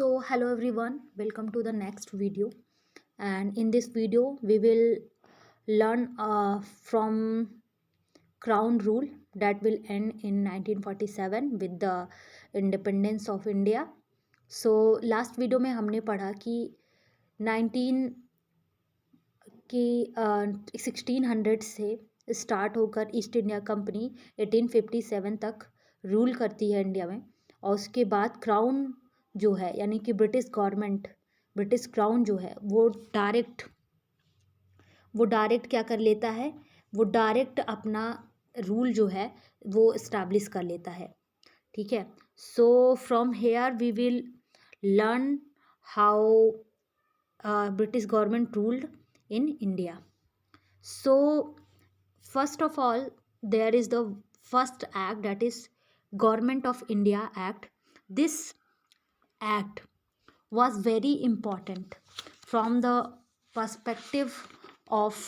So hello everyone, welcome to the next video. And in this video we will learn from crown rule that will end in 1947 with the independence of India. So last video में हमने पढ़ा कि 19 की 1600 से start होकर east India company 1857 तक rule करती है इंडिया में। और उसके बाद क्राउन जो है यानी कि ब्रिटिश क्राउन जो है वो डायरेक्ट क्या कर लेता है, वो डायरेक्ट अपना रूल जो है वो इस्टेब्लिश कर लेता है। ठीक है, so from here we will learn how British government ruled in India. So, first of all, there is the first act, that is Government of India Act. This act was very important from the perspective of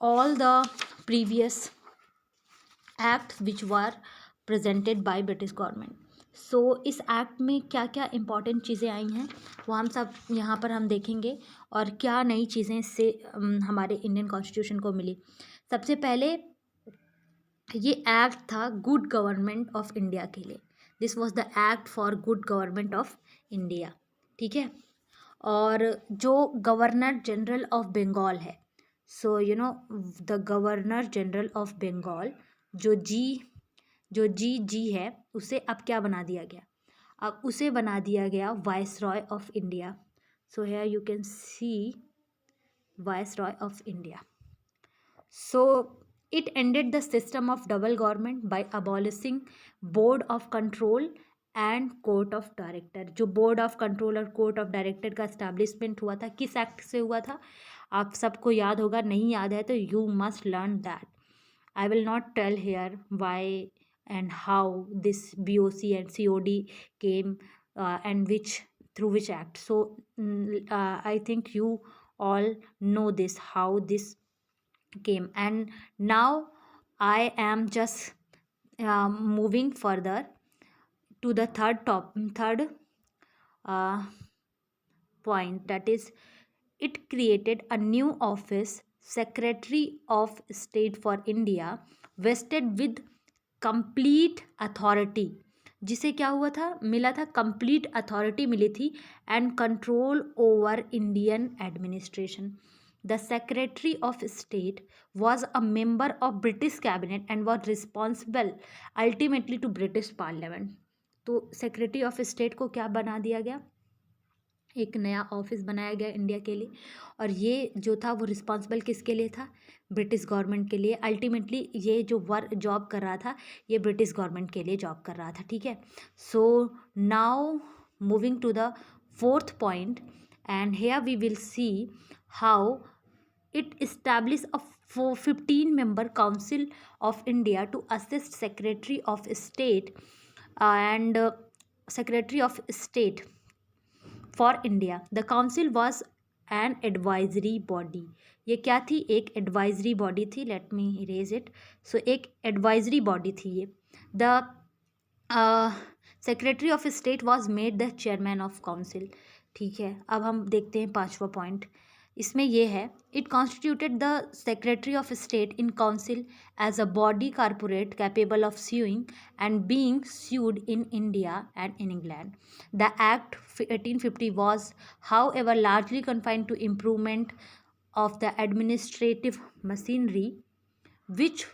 all the previous acts which were presented by British government. सो इस act में क्या क्या important चीज़ें आई हैं वो हम सब यहाँ पर हम देखेंगे, और क्या नई चीज़ें इससे हमारे इंडियन कॉन्स्टिट्यूशन को मिली। सबसे पहले ये एक्ट था गुड गवर्नमेंट ऑफ इंडिया के लिए। This was the act for good government of India. ठीक है, और जो गवर्नर जनरल ऑफ बंगाल है, so you know the governor general of Bengal जो जी है, उसे अब क्या बना दिया गया, अब उसे बना दिया गया viceroy of India. So here you can see viceroy of India. So it ended the system of double government by abolishing board of control and court of director. जो बोर्ड ऑफ कंट्रोल और court of director का establishment हुआ था, किस act से हुआ था, आप सबको याद होगा। नहीं याद है तो you must learn that. I will not tell here why and how this BOC and COD came, and through which act. So I think you all know this, how this came. And now I am just moving further to the third point, that is it created a new office, Secretary of State for India, vested with complete authority. जिसे क्या हुआ था, मिला था complete authority मिली थी, and control over Indian administration. The secretary of state was a member of British cabinet and was responsible ultimately to British parliament. तो secretary of state को क्या बना दिया गया, एक नया ऑफिस बनाया गया इंडिया के लिए, और ये जो था वो रिस्पॉन्सिबल किसके लिए था, ब्रिटिश गवर्नमेंट के लिए। अल्टीमेटली ये जो वर्क जॉब कर रहा था, ये ब्रिटिश गवर्नमेंट के लिए जॉब कर रहा था। ठीक है, so now moving to the fourth point, and here we will see how it established a 15-member council of India to assist secretary of state and secretary of state for India. The council was an advisory body. ये क्या थी, एक advisory body थी. Let me erase it. So एक advisory body थी ये. The secretary of state was made the chairman of council. ठीक है, अब हम देखते हैं पांचवा पॉइंट। इसमें ये है, it constituted the secretary of state in council as a body corporate capable of suing and being sued in India and in England. The Act 1850 was, however, largely confined to improvement of the administrative machinery, which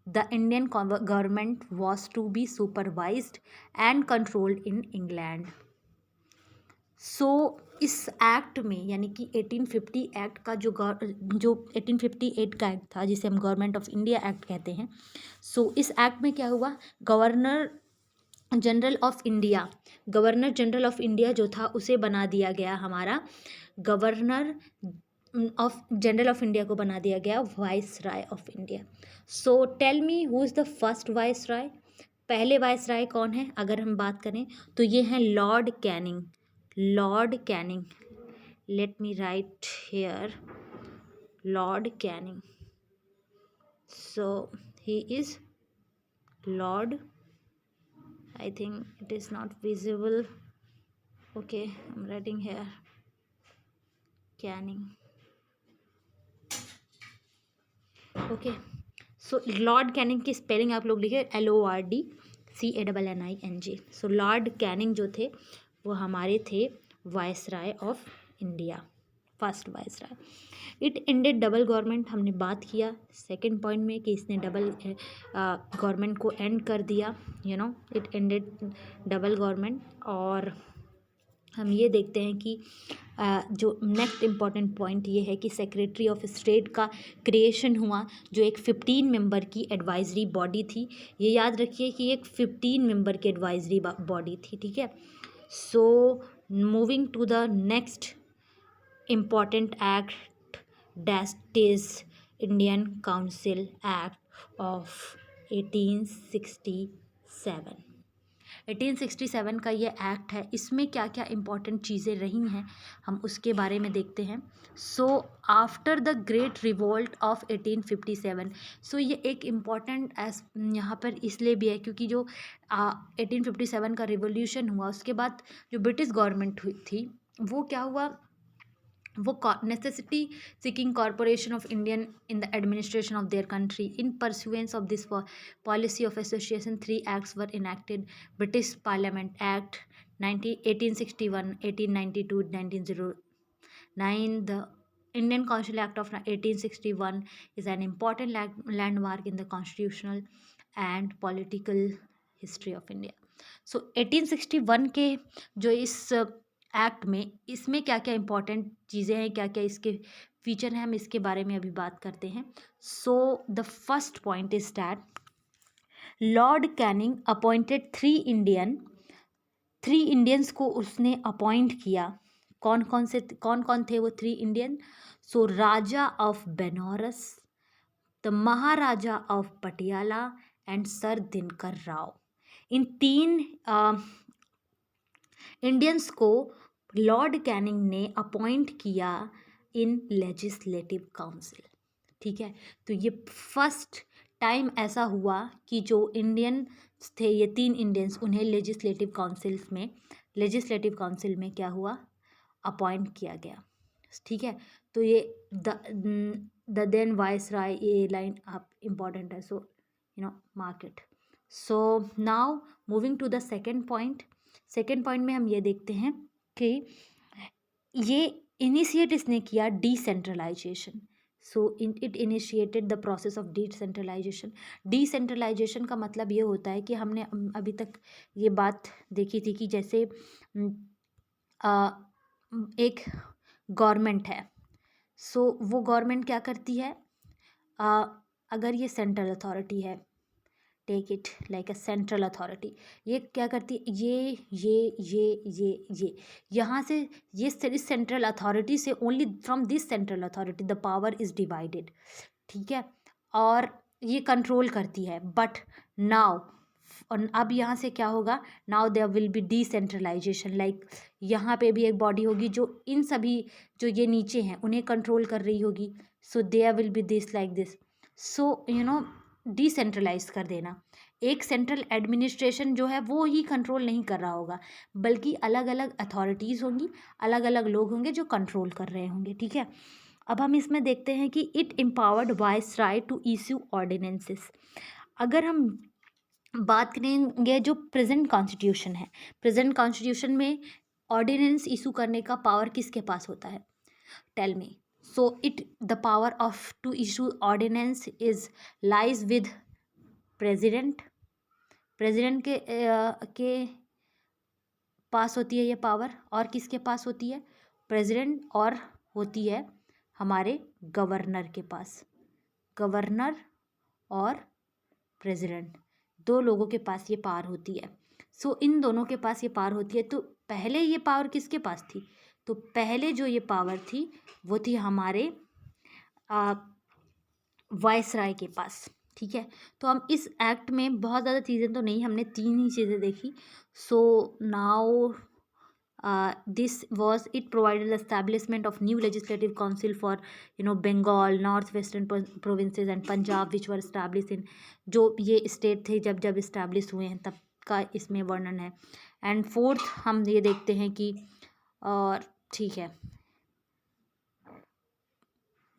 the Indian government was to be supervised and controlled in England. सो इस act में, यानी कि 1850 act का जो 1858 का act था, जिसे हम गवर्नमेंट ऑफ इंडिया एक्ट कहते हैं, सो इस एक्ट में क्या हुआ, गवर्नर जनरल ऑफ इंडिया जो था उसे बना दिया गया, हमारा governor of general of India को बना दिया गया viceroy of India. So tell me who is the first viceroy. पहले वाइस राय कौन है, अगर हम बात करें तो ये हैं Lord Canning. Let me write here Lord Canning. So he is Lord, I think it is not visible. Okay, I'm writing here. Canning. Okay, so Lord Canning की स्पेलिंग आप लोग लिखे LORD CANNING। सो लॉर्ड कैनिंग जो थे वो हमारे थे viceroy of India, first viceroy. It ended double government, हमने बात किया सेकंड पॉइंट में कि इसने डबल गवर्नमेंट को एंड कर दिया, इट एंडेड डबल गवर्नमेंट। और हम ये देखते हैं कि जो नेक्स्ट इम्पॉर्टेंट पॉइंट ये है कि सेक्रेटरी ऑफ स्टेट का क्रिएशन हुआ, जो एक 15 मेंबर की एडवाइजरी बॉडी थी। ये याद रखिए कि एक 15 मेंबर की एडवाइजरी बॉडी थी, ठीक है। So moving to the next important act, that is Indian council act of 1867। 1867 का ये एक्ट है, इसमें क्या क्या इम्पोर्टेंट चीज़ें रही हैं हम उसके बारे में देखते हैं। So after the great revolt of 1857, सो ये एक इम्पॉर्टेंट एस यहाँ पर इसलिए भी है क्योंकि जो 1857 का रिवोल्यूशन हुआ उसके बाद जो ब्रिटिश गवर्नमेंट हुई थी वो क्या हुआ, वो necessity seeking corporation of Indian in the administration of their country. In pursuance of this policy of association, 3 acts were enacted: British Parliament Act 1861, 1892, 1909. The Indian Council Act of 1861 is an important landmark in the constitutional and political history of India. So 1861 के जो इस act में, इसमें क्या क्या important चीज़ें हैं, क्या क्या इसके फीचर हैं, हम इसके बारे में अभी बात करते हैं। So the first point is that Lord Canning appointed 3 Indians को उसने अपॉइंट किया। कौन कौन थे वो 3 Indian? So Raja of Banaras, the Maharaja of Patiala and sir Dinkar Rao. In 3 Indians को लॉर्ड कैनिंग ने अपॉइंट किया इन लेजिस्लेटिव काउंसिल, ठीक है। तो ये फर्स्ट टाइम ऐसा हुआ कि जो इंडियन थे, ये 3 इंडियंस, उन्हें लेजिस्लेटिव काउंसिल में क्या हुआ, अपॉइंट किया गया, ठीक है। तो ये द देन वायसराय, ये लाइन आप इम्पॉर्टेंट है, so mark it. So now moving to the second point में हम ये देखते हैं कि ये इनिशिएट इसने किया decentralisation. So it initiated the process of decentralisation का मतलब ये होता है कि हमने अभी तक ये बात देखी थी कि जैसे एक गवर्नमेंट है, सो वो गवर्नमेंट क्या करती है, अगर ये सेंट्रल अथॉरिटी है, take it like a central authority, ये क्या करती है, ये यहाँ से, ये इस सेंट्रल अथॉरिटी से, only from this central authority the power is divided, ठीक है, और ये कंट्रोल करती है। बट नाउ, अब यहाँ से क्या होगा, now there will be decentralisation, like यहाँ पे भी एक बॉडी होगी जो इन सभी जो ये नीचे हैं उन्हें कंट्रोल कर रही होगी। So there will be this like this, so decentralise कर देना। एक सेंट्रल एडमिनिस्ट्रेशन जो है वो ही कंट्रोल नहीं कर रहा होगा, बल्कि अलग अलग अथॉरिटीज़ होंगी, अलग अलग लोग होंगे जो कंट्रोल कर रहे होंगे, ठीक है। अब हम इसमें देखते हैं कि it empowered viceroy to issue ordinances. अगर हम बात करेंगे जो प्रेजेंट कॉन्स्टिट्यूशन है, प्रेजेंट कॉन्स्टिट्यूशन में ऑर्डिनेंस इशू करने का पावर किसके पास होता है, tell me. So the power of to issue ordinance is lies with president के पास होती है ये पावर, और किसके पास होती है, प्रेसिडेंट, और होती है हमारे गवर्नर के पास। गवर्नर और प्रेसिडेंट, 2 लोगों के पास ये पावर होती है। सो इन दोनों के पास ये पावर होती है। तो पहले ये पावर किसके पास थी, तो पहले जो ये पावर थी वो थी हमारे वायसराय के पास, ठीक है। तो हम इस एक्ट में बहुत ज़्यादा चीज़ें तो नहीं, हमने 3 ही चीज़ें देखी। So now this was it provided establishment of new legislative council for Bengal, north western provinces and Punjab which were establish in, जो ये स्टेट थे जब इस्टेब्लिश हुए हैं तब का इसमें वर्णन है। एंड फोर्थ हम ये देखते हैं कि और ठीक है,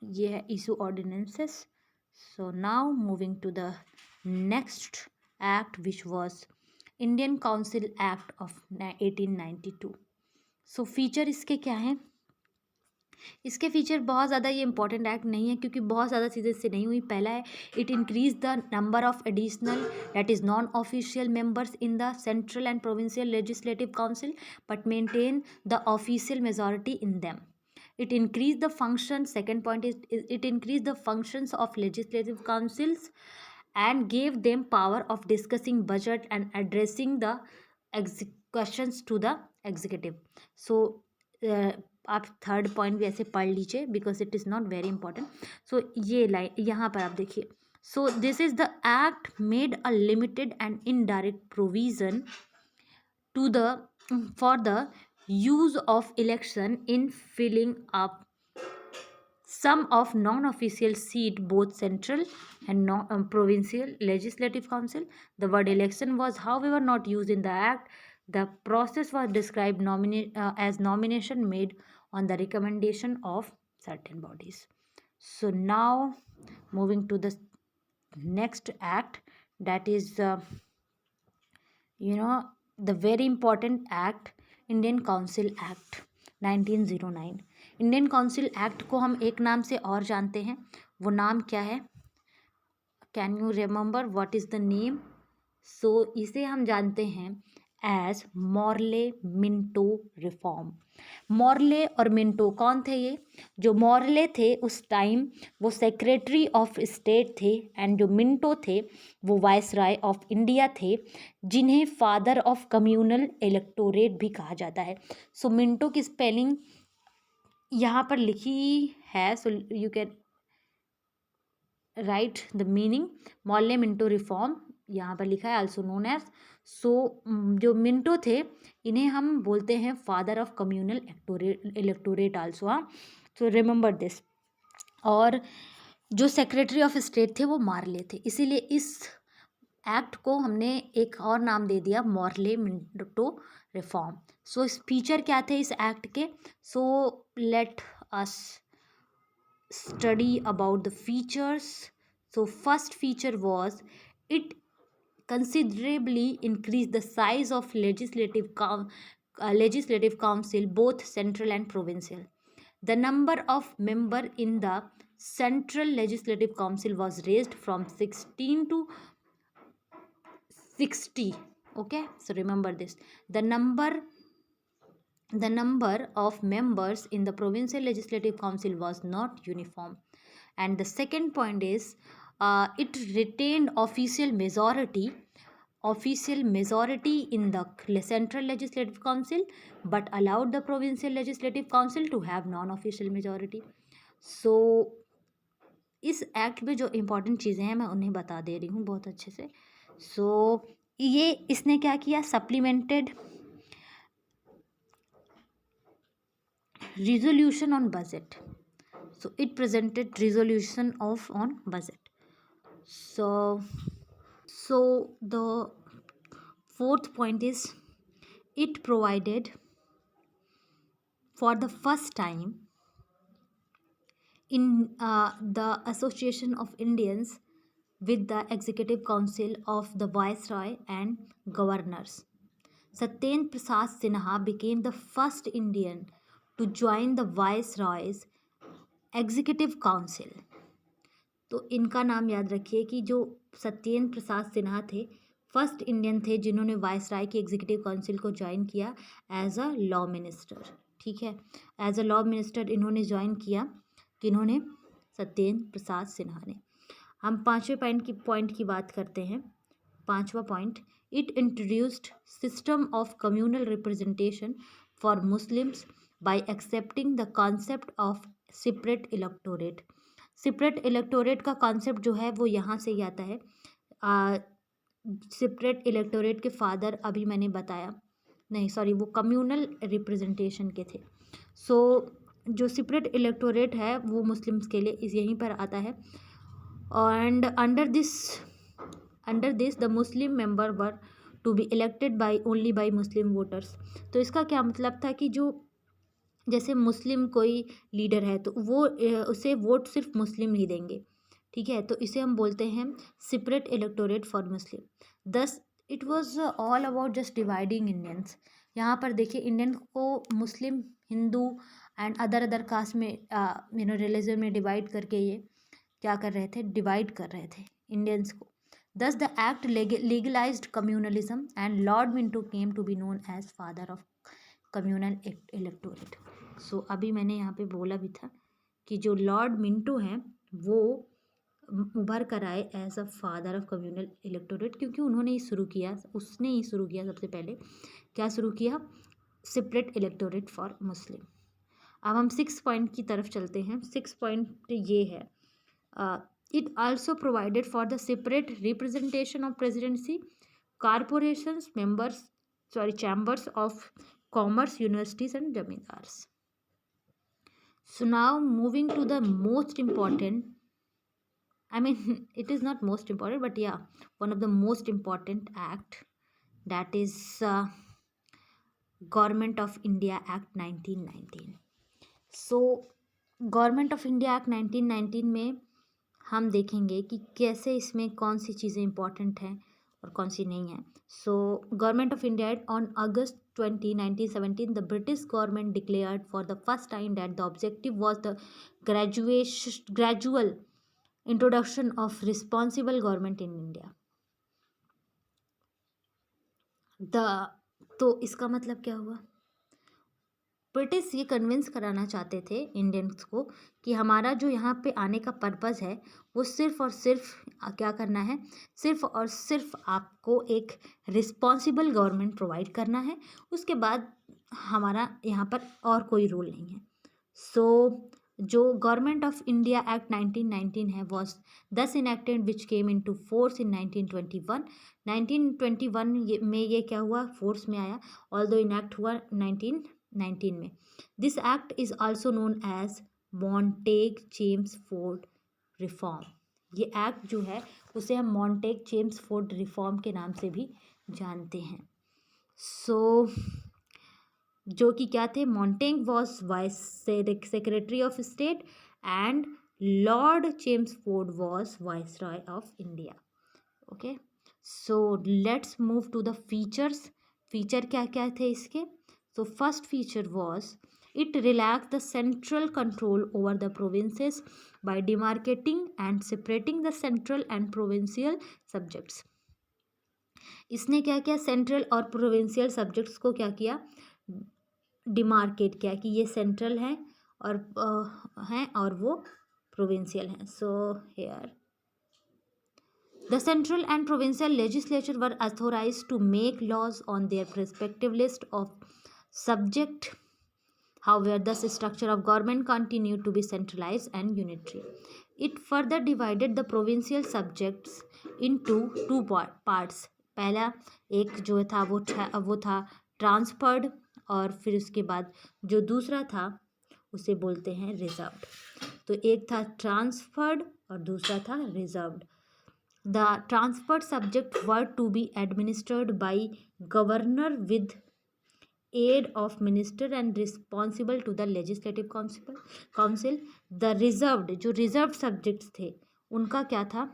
ये है issue ordinances. So now moving to the next act which was Indian council act of 1892. So feature इसके क्या हैं? इसके फीचर बहुत ज़्यादा ये इंपॉर्टेंट एक्ट नहीं है क्योंकि बहुत ज़्यादा चीज़ें इससे नहीं हुई. पहला है, it increase the number of additional that is non official members in the central and provincial legislative council but maintain the official majority in them. It increased the function. Second point is it increased the functions of legislative councils and gave them power of discussing budget and addressing the questions to the executive. So आप third point भी ऐसे पढ़ लीजिए because it is not very important. So ये line यहाँ पर आप देखिए. So this is the act made a limited and indirect provision to the for the use of election in filling up some of non-official seat both central and provincial legislative council. The word election was however not used in the act. The process was described as nomination made on the recommendation of certain bodies. So now moving to the next act, that is the very important act, Indian council act 1909. Indian council act को हम एक नाम से और जानते हैं. वो नाम क्या है? Can you remember what is the name? So इसे हम जानते हैं as Morley Minto reform. Morley और मिंटो कौन थे? ये जो मॉर्ले थे उस टाइम वो सेक्रेटरी ऑफ स्टेट थे एंड जो मिंटो थे वो वाइसराय ऑफ इंडिया थे, जिन्हें फादर ऑफ कम्युनल इलेक्टोरेट भी कहा जाता है. सो मिंटो की स्पेलिंग यहाँ पर लिखी है. So you can write the meaning. Morley Minto reform यहाँ पर लिखा है, आल्सो नोन एज. सो जो मिंटो थे इन्हें हम बोलते हैं father of communal electorate also. हाँ, सो रिमेंबर दिस. और जो सेक्रेटरी ऑफ स्टेट थे वो मार्ले थे, इसीलिए इस एक्ट को हमने एक और नाम दे दिया मॉर्ले मिंटो रिफॉर्म. सो इस फीचर क्या थे इस एक्ट के? So let us study about the features. So first feature was it considerably increased the size of legislative council both central and provincial. The number of member in the central legislative council was raised from 16 to 60. Okay, so remember this. The number of members in the provincial legislative council was not uniform. And the second point is it retained official majority in the central legislative council but allowed the provincial legislative council to have non-official majority. So इस act में जो important चीज़ें हैं मैं उन्हें बता दे रही हूँ बहुत अच्छे से. सो ये इसने क्या किया? Supplemented resolution on budget. So it presented resolution on budget. So the fourth point is it provided for the first time in the association of Indians with the executive council of the viceroy and governors. Satyendra Prasad Sinha became the first Indian to join the viceroy's executive council. तो इनका नाम याद रखिए कि जो सत्येंद्र प्रसाद सिन्हा थे first Indian थे जिन्होंने वाइसराय की एग्जीक्यूटिव काउंसिल को ज्वाइन किया एज अ लॉ मिनिस्टर. ठीक है, एज अ लॉ मिनिस्टर इन्होंने ज्वाइन किया. किन्होंने? सत्येंद्र प्रसाद सिन्हा ने. हम पाँचवें पॉइंट की बात करते हैं. पाँचवा point, it introduced system of communal representation for Muslims bye accepting the concept of separate electorate. Separate electorate का कॉन्सेप्ट जो है वो यहाँ से ही आता है. सेपरेट इलेक्टोरेट के फादर अभी मैंने बताया, नहीं सॉरी, वो कम्युनल रिप्रेजेंटेशन के थे. सो जो सेपरेट इलेक्टोरेट है वो मुस्लिम्स के लिए यहीं पर आता है. And under this the Muslim member were to be elected by only by Muslim voters. तो इसका क्या मतलब था कि जो जैसे मुस्लिम कोई लीडर है तो वो उसे वोट सिर्फ मुस्लिम ही देंगे, ठीक है, तो इसे हम बोलते हैं separate electorate for Muslim. Thus it was all about just dividing Indians. यहाँ पर देखिए इंडियन को मुस्लिम, हिंदू एंड अदर कास्ट में रिलीजन में डिवाइड करके ये क्या कर रहे थे, डिवाइड कर रहे थे इंडियंस को। Thus the act legalized communalism and lord Minto came to be known as father of communal electorate. So अभी मैंने यहाँ पे बोला भी था कि जो लॉर्ड मिंटो हैं वो उभर कर आए as a father of communal electorate, क्योंकि उन्होंने ही शुरू किया, उसने ही शुरू किया सबसे पहले। क्या शुरू किया? Separate electorate for Muslim. अब हम 6 पॉइंट की तरफ चलते हैं। 6 पॉइंट ये है, it also provided for the separate representation of presidency, corporations, chambers of commerce, universities and zamindars. So now moving to the most important, I mean it is not most important, but yeah, one of the most important act, that is Government of India Act 1919. So Government of India Act 1919 में हम देखेंगे कि कैसे इसमें कौन सी चीज़ें important हैं और कौन सी नहीं है। So government of India on August 20, 1917 the British government declared for the first time that the objective was the gradual introduction of responsible government in India. तो इसका मतलब क्या हुआ? ब्रिटिश ये कन्विंस कराना चाहते थे इंडियंस को कि हमारा जो यहाँ पे आने का पर्पज़ है वो सिर्फ़ और सिर्फ क्या करना है, सिर्फ़ और सिर्फ आपको एक रिस्पॉन्सिबल गवर्नमेंट प्रोवाइड करना है, उसके बाद हमारा यहाँ पर और कोई रूल नहीं है। सो जो गवर्नमेंट ऑफ इंडिया एक्ट 1919 है वॉज दस enacted which came into force in 1921। 1921 में ये क्या हुआ, फोर्स में आया, ऑल्दो इनेक्ट हुआ 1919 में। This act is also known as Montagu Chelmsford reform. ये एक्ट जो है उसे हम मॉन्टेग चेम्सफोर्ड रिफॉर्म के नाम से भी जानते हैं। सो जो कि क्या थे, Montagu was vice secretary of state and lord Chelmsford was viceroy of India. Okay, so let's move to the features. Feature क्या क्या थे इसके? So first feature was it relaxed the central control over the provinces by demarcating and separating the central and provincial subjects. इसने क्या किया, central और provincial subjects को क्या किया, डिमार्केट किया कि ये सेंट्रल हैं और वो प्रोविंशियल हैं। So here the central and provincial legislature were authorized to make laws on their respective list of subject. However, thus structure of government continued to be centralized and unitary. It further divided the provincial subjects into two parts. पहला एक जो था वो था transferred, और फिर उसके बाद जो दूसरा था उसे बोलते हैं रिजर्व्ड। तो एक था ट्रांसफर्ड और दूसरा था reserved. The transferred subjects were to be administered by governor with aid of minister and responsible to the legislative council. The reserved, जो reserved subjects थे उनका क्या था,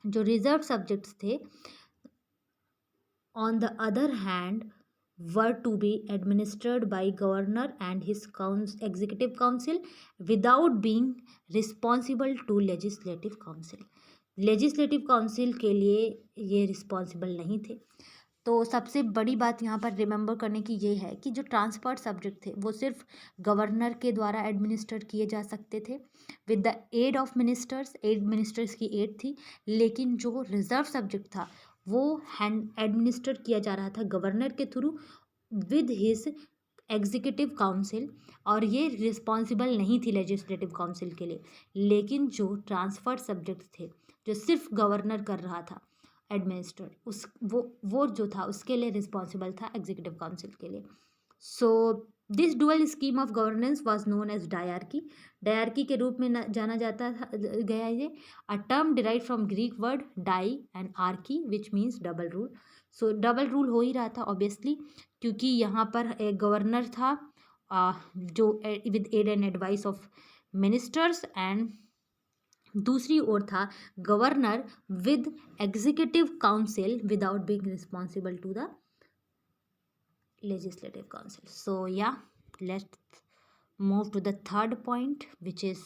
जो reserved subjects थे on the other hand were to be administered by governor and his executive council without being responsible to legislative council. Legislative council के लिए ये रिस्पॉन्सिबल नहीं थे। तो सबसे बड़ी बात यहाँ पर रिमेंबर करने की ये है कि जो ट्रांसफर्ड सब्जेक्ट थे वो सिर्फ गवर्नर के द्वारा एडमिनिस्टर किए जा सकते थे with the aid of ministers की एड थी। लेकिन जो रिजर्व सब्जेक्ट था वो एडमिनिस्टर किया जा रहा था गवर्नर के through with his executive council, और ये रिस्पॉन्सिबल नहीं थी लेजिस्लेटिव काउंसिल के लिए। लेकिन जो ट्रांसफर्ड सब्जेक्ट्स थे जो सिर्फ गवर्नर कर रहा था एडमिनिस्टर, वो जो था उसके लिए रिस्पॉन्सिबल था एग्जीक्यूटिव काउंसिल के लिए। So this dual scheme of governance was known as dyarchy. Dyarchy के रूप में जाना जाता था गया ये, a term derive from Greek word di and archy which means double rule. So double rule हो ही रहा था ऑब्वियसली, क्योंकि यहाँ पर एक गवर्नर था जो with aid and advice of ministers, and दूसरी ओर था governor with executive council without being responsible to the legislative council. So yeah, let's move to the third point, which is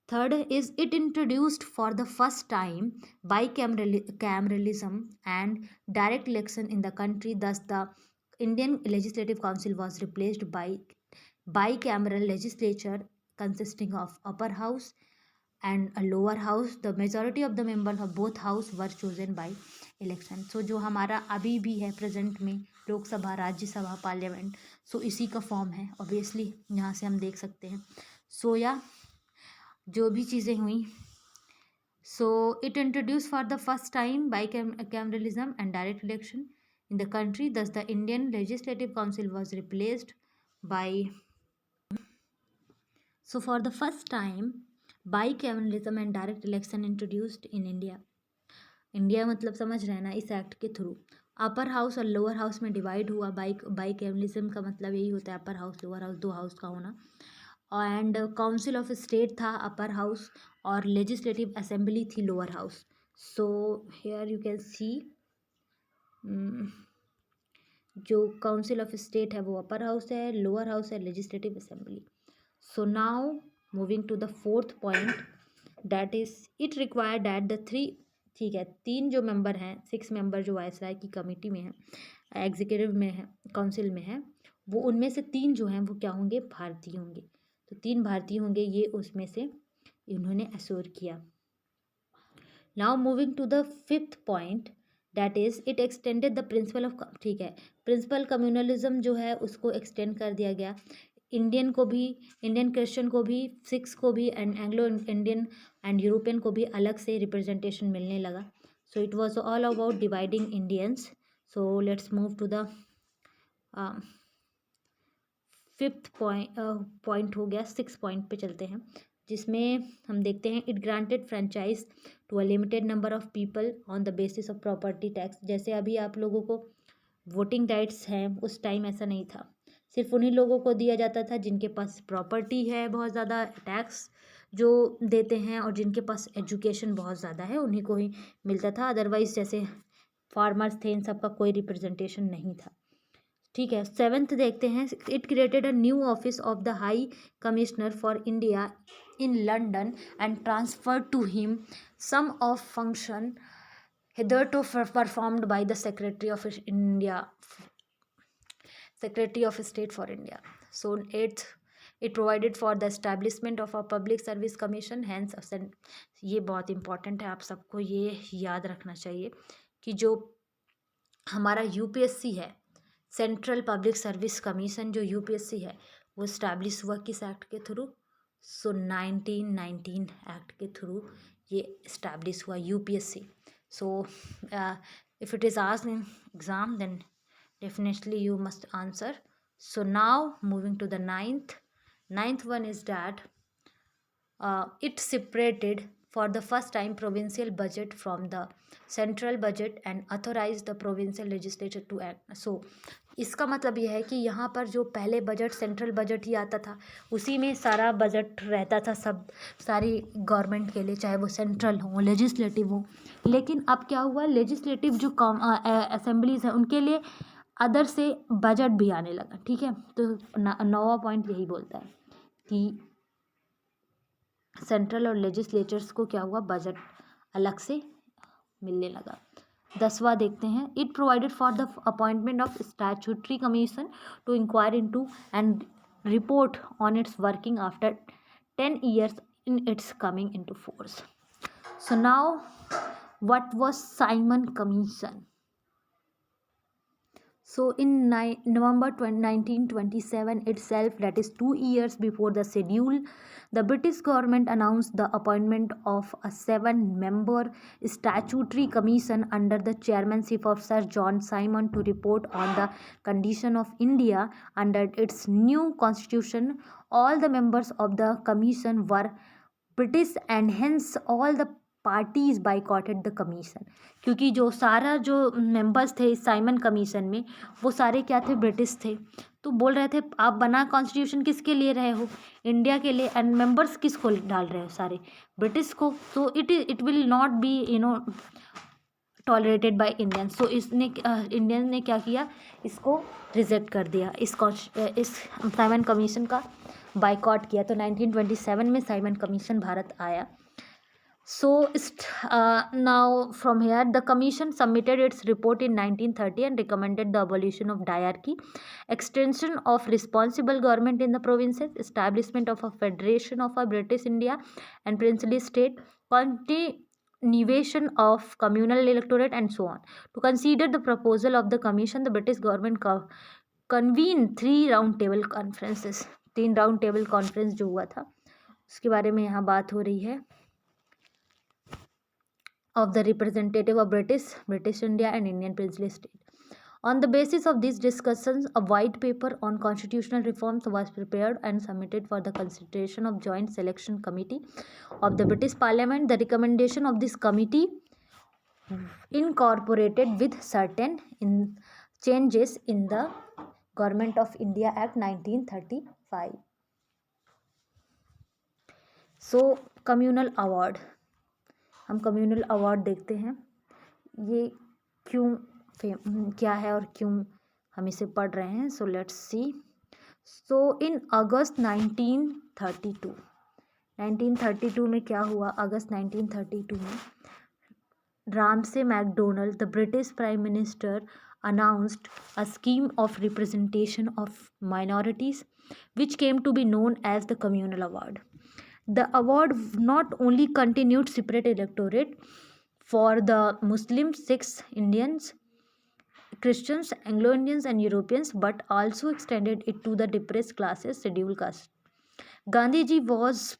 third is it introduced for the first time bicameralism and direct election in the country. Thus the Indian Legislative Council was replaced by bicameral legislature consisting of upper house and a lower house. The majority of the members of both house were chosen by election. So जो हमारा अभी भी है present में Lok Sabha, Rajya Sabha, parliament, सो इसी का form है obviously, यहाँ से हम देख सकते हैं. सो या जो भी चीज़ें हुई, so it introduce for the first time bicameralism and direct election in the country. Thus the Indian Legislative Council was replaced by, so for the first time bicameralism and direct election introduced in India. India मतलब समझ रहे हैं ना, इस act के through upper house और lower house में divide हुआ. बाइकैमरलिज्म का मतलब यही होता है अपर हाउस लोअर हाउस, दो हाउस का होना. एंड काउंसिल ऑफ स्टेट था अपर हाउस और लेजिस्लेटिव असेंबली थी lower house. So here you can see जो काउंसिल ऑफ स्टेट है वो अपर हाउस है, लोअर हाउस है legislative assembly. So now moving to the fourth point, that is it required that the three, ठीक है, 3 जो member हैं, 6 member जो वायसराय की कमेटी में हैं, एग्जीक्यूटिव में है, काउंसिल में है, वो उनमें से 3 जो हैं वो क्या होंगे, भारतीय होंगे. तो 3 भारतीय होंगे, ये उसमें से इन्होंने एश्योर किया. Now moving to the fifth point, that is it extended the principle of, ठीक है, प्रिंसिपल कम्युनलिज्म जो है उसको एक्सटेंड कर दिया गया. इंडियन को भी, इंडियन क्रिश्चियन को भी, सिख्स को भी, and Anglo Indian and European को भी अलग से रिप्रेजेंटेशन मिलने लगा. So it was all about dividing Indians. So let's move to the fifth point हो गया, 6 पॉइंट पे चलते हैं, जिसमें हम देखते हैं it granted franchise to a limited number of people on the basis of property tax. जैसे अभी आप लोगों को वोटिंग राइट्स हैं, उस टाइम ऐसा नहीं था, सिर्फ उन्हीं लोगों को दिया जाता था जिनके पास प्रॉपर्टी है बहुत ज़्यादा, टैक्स जो देते हैं, और जिनके पास एजुकेशन बहुत ज़्यादा है उन्हीं को ही मिलता था. अदरवाइज जैसे फार्मर्स थे, इन सब का कोई रिप्रेजेंटेशन नहीं था. ठीक है, 7th देखते हैं, it created a new office of the high commissioner for India in London and transfer to him some of function hitherto performed by the Secretary of India, Secretary of State for India. So 8th, it provided for the establishment of a public service commission. Hence ये बहुत important है, आप सबको ये याद रखना चाहिए कि जो हमारा यूपीएससी है, सेंट्रल पब्लिक सर्विस कमीशन, जो यूपीएससी है वो इस्टेब्लिश हुआ किस एक्ट के थ्रू. सो 1919 एक्ट के थ्रू ये इस्टेब्लिश हुआ UPSC. So if it is asked in exam, then definitely you must answer. So now moving to the ninth one is that it separated for the first time provincial budget from the central budget and authorized the provincial legislature to act. So इसका मतलब यह है कि यहाँ पर जो पहले budget central budget ही आता था, उसी में सारा बजट रहता था सब सारी गवर्नमेंट के लिए, चाहे वो सेंट्रल हो लेजिस्लेटिव हो. लेकिन अब क्या हुआ, लेजिस्लेटिव जो असेंबलीज हैं उनके लिए अदर से बजट भी आने लगा. ठीक है, तो 9वां पॉइंट यही बोलता है कि सेंट्रल और लेजिस्लेचर्स को क्या हुआ, बजट अलग से मिलने लगा. 10वां देखते हैं, it provided for the appointment of statutory commission to inquire into and report on its working after 10 years in its coming into force. So now what was Simon Commission? So in November 1927 itself, that is 2 years before the schedule, the British government announced the appointment of a 7-member statutory commission under the chairmanship of Sir John Simon to report on the condition of India under its new constitution. All the members of the commission were British and hence all the parties boycotted the commission, क्योंकि जो सारा जो members थे इस Simon commission में वो सारे क्या थे, ब्रिटिश थे। तो बोल रहे थे आप बना कॉन्स्टिट्यूशन किसके लिए रहे हो, इंडिया के लिए, एंड मेंबर्स किसको डाल रहे हो, सारे ब्रिटिश को। तो it will not be tolerated by Indian. So इसने इंडियन ने क्या किया, इसको रिजेक्ट कर दिया, इस साइमन कमीशन का बाइकॉट किया। तो 1927 में साइमन कमीशन भारत आया। So now from here the commission submitted its report in 1930 and recommended the abolition of diarchy, extension of responsible government in the provinces, establishment of a federation of a British India and princely state, continuation of communal electorate and so on. To consider the proposal of the commission, the British government convened 3 round table conferences. 3 round table conference जो हुआ था उसके बारे में यहाँ बात हो रही है। Of the representative of British India and Indian princely state. On the basis of these discussions, a white paper on constitutional reforms was prepared and submitted for the consideration of Joint Selection Committee of the British Parliament. The recommendation of this committee incorporated with certain changes in the Government of India Act 1935. So, communal award. हम communal award देखते हैं, ये क्या है और क्यों हम इसे पढ़ रहे हैं। So let's see. सो इन अगस्त 1932 में क्या हुआ, अगस्त 1932 में Ramsay McDonald the British prime minister announced a scheme of representation of minorities which came to be known as the communal award. The award not only continued separate electorate for the Muslims, Sikhs, Indians, Christians, Anglo-Indians and Europeans, but also extended it to the depressed classes, scheduled castes. Gandhiji was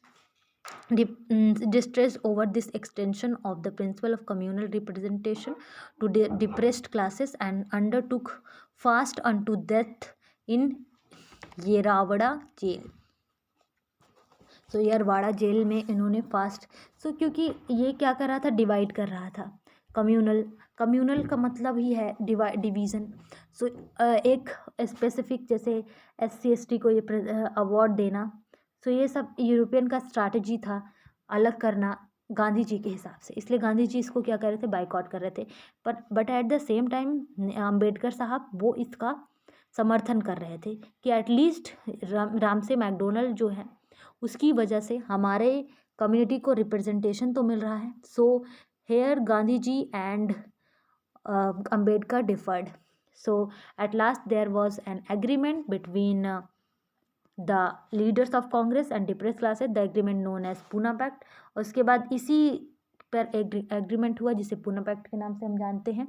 distressed over this extension of the principle of communal representation to depressed classes and undertook fast unto death in Yerwada jail. So Yerwada jail में इन्होंने fast, क्योंकि ये क्या कर रहा था, divide कर रहा था। कम्युनल का मतलब ही है डिवीज़न। सो एक स्पेसिफिक जैसे SC ST को ये अवार्ड देना, सो ये सब यूरोपियन का स्ट्रैटेजी था, अलग करना गांधी जी के हिसाब से। इसलिए गांधी जी इसको क्या कर रहे थे, बाइकआउट कर रहे थे। But at the same time Ambedkar साहब वो इसका समर्थन कर रहे थे कि एटलीस्ट रामसे मैकडोनल्ड जो है उसकी वजह से हमारे कम्युनिटी को रिप्रेजेंटेशन तो मिल रहा है। So here Gandhi ji and Ambedkar differed. So at last there was an agreement between the leaders of Congress and depress classes, the agreement known as Poona pact. और उसके बाद इसी पर एग्रीमेंट हुआ जिसे पूना पैक्ट के नाम से हम जानते हैं।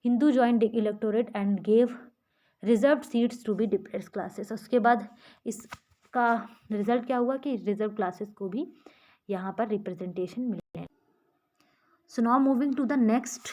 Hindu joint electorate and gave reserve seats to be depress classes. उसके बाद इसका रिजल्ट क्या हुआ कि रिजर्व क्लासेस को भी यहाँ पर रिप्रेजेंटेशन मिले। So now moving to the next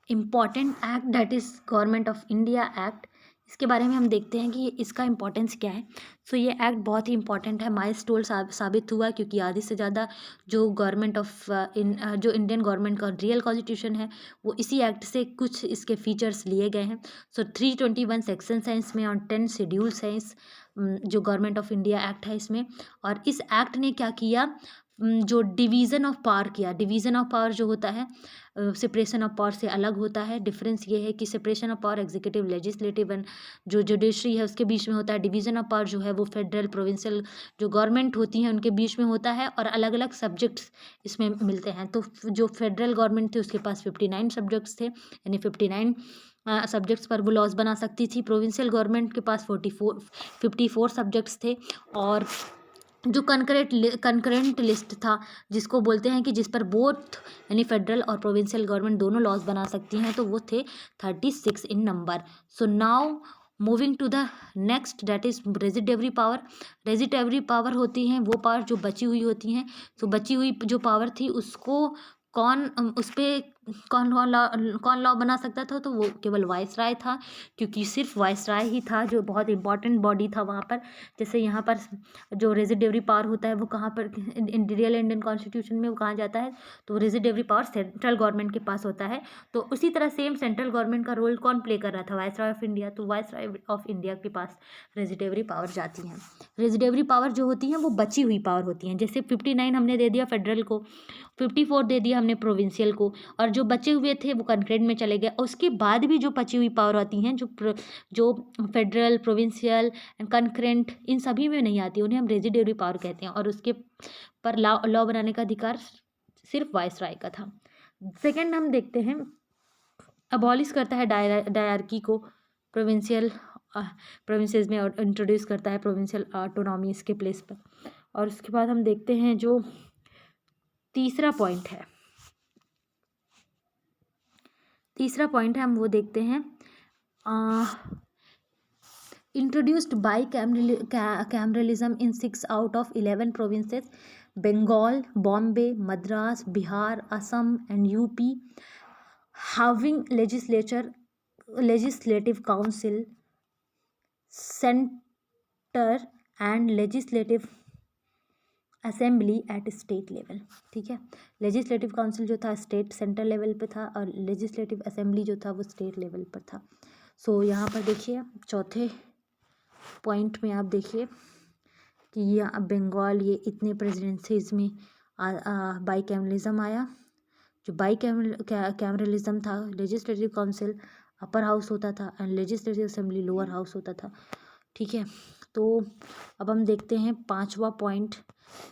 important act, that is government of India act. इसके बारे में हम देखते हैं कि इसका इम्पोर्टेंस क्या है। सो ये एक्ट बहुत ही इंपॉर्टेंट है, माइलस्टोन साबित हुआ, क्योंकि आधे से ज़्यादा जो गवर्नमेंट ऑफ जो इंडियन गवर्नमेंट का रियल कॉन्स्टिट्यूशन है वो इसी एक्ट से कुछ इसके फीचर्स लिए गए हैं। सो 321 सेक्शंस हैं इसमें और 10 शेड्यूल्स हैं इस जो गवर्नमेंट ऑफ इंडिया एक्ट है इसमें। और इस एक्ट ने क्या किया, जो डिवीज़न ऑफ पावर किया। डिवीज़न ऑफ पावर जो होता है सेपरेशन ऑफ पावर से अलग होता है। डिफरेंस ये है कि separation of power executive, legislative and जो जुडिशरी है उसके बीच में होता है। डिवीज़न ऑफ पावर जो है वो फेडरल, प्रोविंशियल जो गवर्नमेंट होती हैं उनके बीच में होता है और अलग अलग सब्जेक्ट्स इसमें मिलते हैं। तो जो फेडरल गवर्नमेंट थी उसके पास 59 सब्जेक्ट्स थे, यानी 59 सब्जेक्ट्स पर वो लॉज बना सकती थी। प्रोविंशियल गवर्नमेंट के पास 54 सब्जेक्ट्स थे। और जो कंकरेंट लिस्ट था जिसको बोलते हैं कि जिस पर बोथ यानी फेडरल और प्रोविंशियल गवर्नमेंट दोनों लॉज बना सकती हैं, तो वो थे 36 in number. So now moving to the next, that is residuary power. Residuary power होती हैं वो पावर जो बची हुई होती हैं। तो बची हुई जो पावर थी उसको उस पर कौन लॉ बना सकता था, तो वो केवल वाइसराय था, क्योंकि सिर्फ वाइसराय ही था जो बहुत इंपॉर्टेंट बॉडी था वहाँ पर। जैसे यहाँ पर जो रेजिडेवरी पावर होता है वो कहाँ पर रियल इंडियन कॉन्स्टिट्यूशन में वो कहाँ जाता है, तो रेजिडेवरी पावर सेंट्रल गवर्नमेंट के पास होता है। तो उसी तरह सेम सेंट्रल गवर्नमेंट का रोल कौन प्ले कर रहा था, वाइसराय ऑफ इंडिया। तो वाइसराय ऑफ इंडिया के पास रेजिडेवरी पावर जाती हैं। रेजिडेवरी पावर जो होती हैं वो बची हुई पावर होती हैं। जैसे 59 हमने दे दिया फेडरल को, 54 दे दिया हमने प्रोविंशियल को, और जो बचे हुए थे वो कंकरेंट में चले गए। उसके बाद भी जो बची हुई पावर आती हैं, जो फेडरल, प्रोविंशियल एंड कंकरेंट, इन सभी में नहीं आती, उन्हें हम रेजिडेवरी पावर कहते हैं। और उसके पर लॉ बनाने का अधिकार सिर्फ वाइसराय का था। सेकेंड हम देखते हैं, अबॉलिश करता है डायरकी को, प्रोविंसेस में इंट्रोड्यूस करता है प्रोविंशियल ऑटोनॉमी इसके प्लेस पर। और उसके बाद हम देखते हैं जो तीसरा पॉइंट है, हम वो देखते हैं, introduced bicameralism in 6 out of 11 provinces, Bengal, Bombay, Madras, Bihar, Assam and UP, having legislative council, center and legislative assembly at state level. ठीक है, लेजिस्लेटिव काउंसिल जो था स्टेट सेंटर लेवल पे था, और लेजिस्लेटिव असेंबली जो था वो स्टेट लेवल पर था। सो यहाँ पर देखिए चौथे पॉइंट में आप देखिए कि ये बंगाल, ये इतने प्रेसिडेंसीज में बाई कैमरलिज्म आया। जो बाई कैमरलिज्म था, लेजिस्लेटिव काउंसिल अपर हाउस होता था and legislative assembly lower house होता था। ठीक है, तो अब हम देखते हैं पांचवा पॉइंट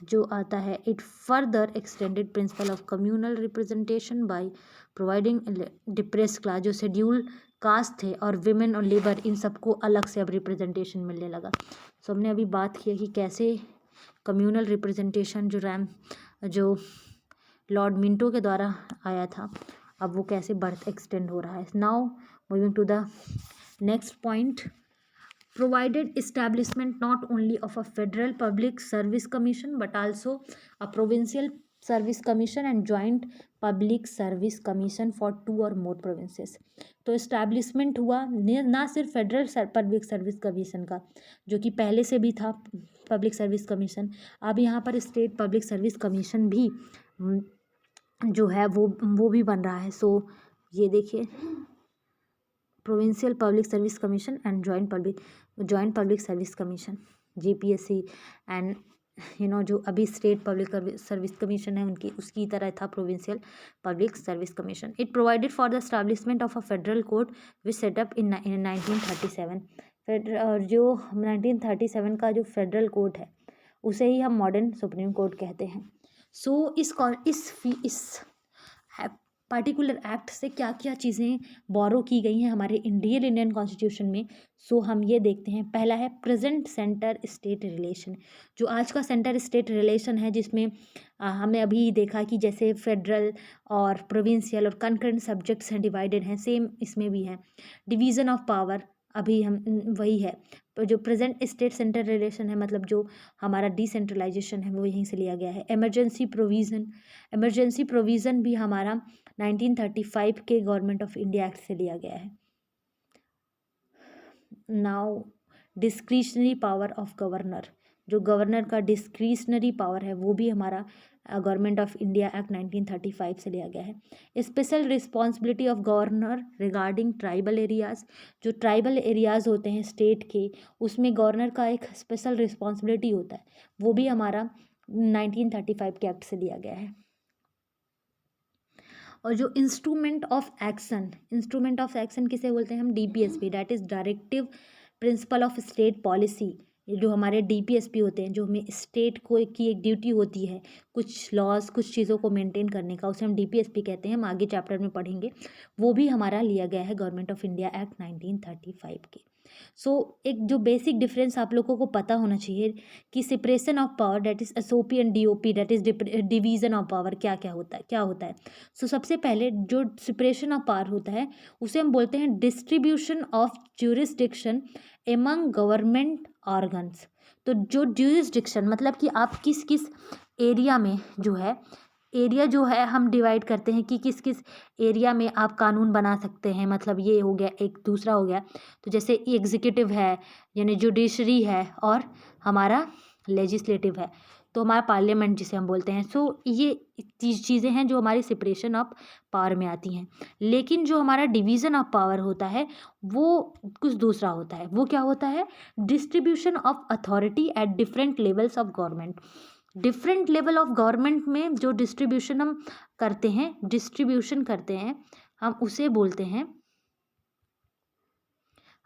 जो आता है, it further extended principle of communal representation by providing depress class, जो शेड्यूल कास्ट थे और विमेन और लेबर, इन सबको अलग से अब रिप्रेजेंटेशन मिलने लगा। सो हमने अभी बात किया कि कैसे कम्युनल रिप्रेजेंटेशन जो लॉर्ड मिंटो के द्वारा आया था, अब वो कैसे बढ़ एक्सटेंड हो रहा है। Now moving to the next point, provided establishment not only of a federal public service commission but also a provincial service commission and joint public service commission for 2 or more provinces। तो establishment हुआ ना सिर्फ federal public service commission का, जो कि पहले से भी था पब्लिक सर्विस कमीशन, अब यहाँ पर स्टेट पब्लिक सर्विस कमीशन भी जो है वो भी बन रहा है। सो ये देखिए, provincial public service commission and joint public service commission, GPSC, and जो अभी स्टेट पब्लिक सर्विस कमीशन है उनकी उसकी तरह था provincial public service commission. It provided for the establishment of a federal court which set up in 1937। और जो 1937 का जो फेडरल कोर्ट है उसे ही हम मॉडर्न सुप्रीम कोर्ट कहते हैं। सो इस पार्टिकुलर एक्ट से क्या क्या चीज़ें बोरो की गई हैं हमारे इंडियन कॉन्स्टिट्यूशन में। सो हम ये देखते हैं, पहला है प्रेजेंट सेंटर स्टेट रिलेशन, जो आज का सेंटर स्टेट रिलेशन है, जिसमें हमें अभी देखा कि जैसे फेडरल और प्रोविंशियल और कंकरेंट सब्जेक्ट्स हैं, डिवाइडेड हैं, सेम इसमें भी है। डिवीज़न ऑफ पावर अभी हम वही है, जो प्रेजेंट स्टेट सेंटर रिलेशन है, मतलब जो हमारा डिसेंट्रलाइजेशन है वो यहीं से लिया गया है। इमरजेंसी प्रोविज़न भी हमारा 1935 के गवर्नमेंट ऑफ इंडिया एक्ट से लिया गया है। Now discretionary power of governor, जो गवर्नर का डिस्क्रिशनरी पावर है वो भी हमारा गवर्नमेंट ऑफ इंडिया एक्ट 1935 से लिया गया है। Special responsibility of governor regarding tribal areas, जो ट्राइबल एरियाज़ होते हैं स्टेट के, उसमें गवर्नर का एक स्पेशल रिस्पॉन्सिबिलिटी होता है, वो भी हमारा 1935 के एक्ट से लिया गया है। और जो इंस्ट्रूमेंट ऑफ एक्शन किसे बोलते हैं हम, DPSP, that is directive principle of state policy. ये जो हमारे डीपीएसपी होते हैं, जो हमें स्टेट को की एक ड्यूटी होती है कुछ लॉज कुछ चीज़ों को मेंटेन करने का, उसे हम डीपीएसपी कहते हैं, हम आगे चैप्टर में पढ़ेंगे। वो भी हमारा लिया गया है गवर्नमेंट ऑफ इंडिया एक्ट 1935 के। सो एक जो बेसिक डिफरेंस आप लोगों को पता होना चाहिए कि separation of power, that is SOP and DOP, that is division of power, क्या होता है। सो सबसे पहले जो सेपरेशन ऑफ पावर होता है उसे हम बोलते हैं distribution of jurisdiction among government organs. तो जो ज्यूरिसडिक्शन मतलब कि आप किस किस एरिया में जो है एरिया जो है हम डिवाइड करते हैं कि किस किस एरिया में आप कानून बना सकते हैं, मतलब ये हो गया, एक दूसरा हो गया। तो जैसे एग्जीक्यूटिव है, यानी जुडिशरी है, और हमारा लेजिस्लेटिव है, तो हमारा पार्लियामेंट जिसे हम बोलते हैं। सो ये चीज़ें हैं जो हमारी सेपरेशन ऑफ पावर में आती हैं। लेकिन जो हमारा डिवीज़न ऑफ पावर होता है वो कुछ दूसरा होता है। वो क्या होता है? Distribution of authority at different levels of government. Different level of government में जो डिस्ट्रीब्यूशन करते हैं हम उसे बोलते हैं,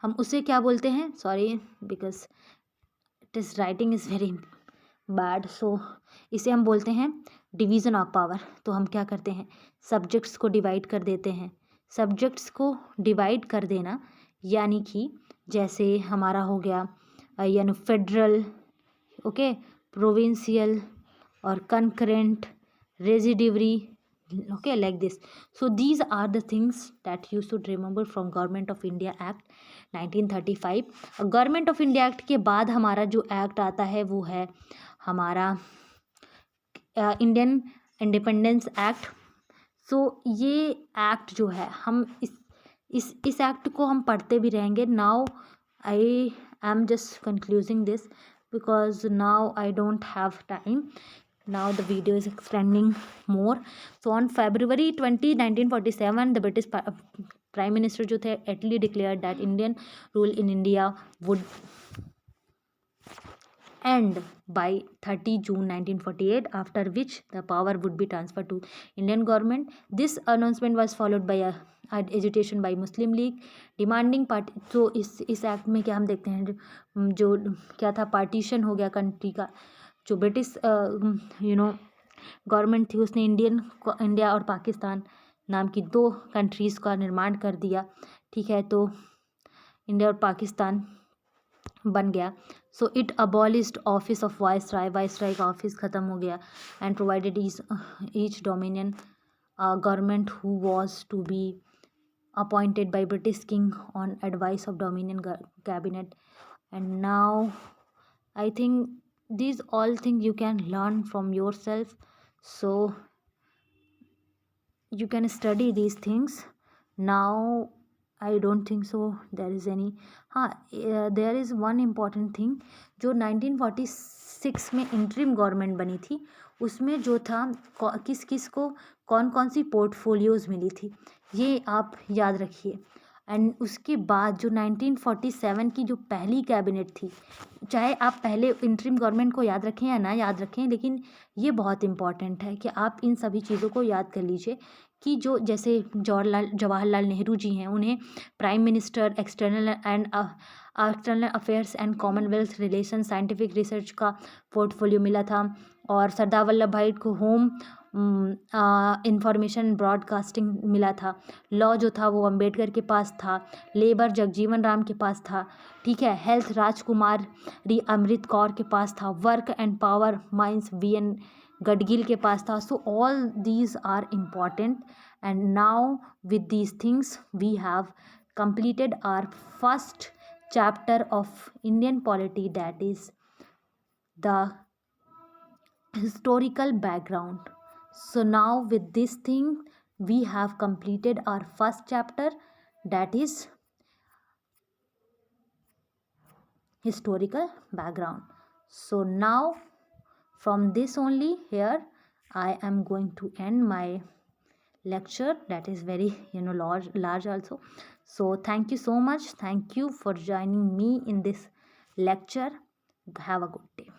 क्या बोलते हैं, sorry because it is writing is very bad. So इसे हम बोलते हैं डिवीज़न ऑफ पावर। तो हम क्या करते हैं, सब्जेक्ट्स को डिवाइड कर देते हैं। सब्जेक्ट्स को डिवाइड कर देना यानी कि जैसे हमारा हो गया यानी फेडरल, ओके, प्रोविंशियल और concurrent, residuary, okay, like this. So these are the things that you should remember from Government of India Act 1935. Government of India act के बाद हमारा जो एक्ट आता है वो है हमारा इंडियन इंडिपेंडेंस एक्ट। सो ये एक्ट जो है हम इस एक्ट को हम पढ़ते भी रहेंगे। Now I am just concluding this because now I don't have time. Now the video is extending more. So on February 20, 1947, the British Prime Minister जो थे Attlee declared that Indian rule in India would end by 30 June 1948, after which the power would be transferred to Indian government. This announcement was followed by a agitation by Muslim League demanding party. तो इस act में क्या हम देखते हैं, जो क्या था, पार्टीशन हो गया कंट्री का। जो ब्रिटिश गवर्नमेंट थी उसने इंडिया और पाकिस्तान नाम की दो कंट्रीज़ का निर्माण कर दिया, ठीक है। तो इंडिया और पाकिस्तान बन गया। So it abolished office of viceroy का ऑफिस ख़त्म हो गया and provided each dominion government who was to be appointed by British King on advice of Dominion cabinet. And now I think these all things you can learn from yourself, so you can study these things. Now I don't think so there is any, there is one important thing जो 1946 में interim government बनी थी, उसमें जो था किस किस को कौन कौन सी पोर्टफोलियोज़ मिली थी, ये आप याद रखिए। एंड उसके बाद जो 1947 की जो पहली कैबिनेट थी, चाहे आप पहले इंटरिम गवर्नमेंट को याद रखें या ना याद रखें, लेकिन ये बहुत इंपॉर्टेंट है कि आप इन सभी चीज़ों को याद कर लीजिए कि जो जैसे जवाहरलाल नेहरू जी हैं, उन्हें prime minister external affairs and Commonwealth relation scientific research का पोर्टफोलियो मिला था, और सरदार वल्लभ भाई को होम इंफॉर्मेशन ब्रॉडकास्टिंग मिला था। लॉ जो था वो अंबेडकर के पास था, लेबर जगजीवन राम के पास था, ठीक है। हेल्थ राजकुमारी अमृत कौर के पास था, work and power mines VN Gadgil के पास था। So all these are important and now with these things we have completed our first chapter of Indian polity, that is the historical background. So now with this thing we have completed our first chapter, that is historical background. So now from this only here I am going to end my lecture, that is very large also. So thank you so much, thank you for joining me in this lecture. Have a good day.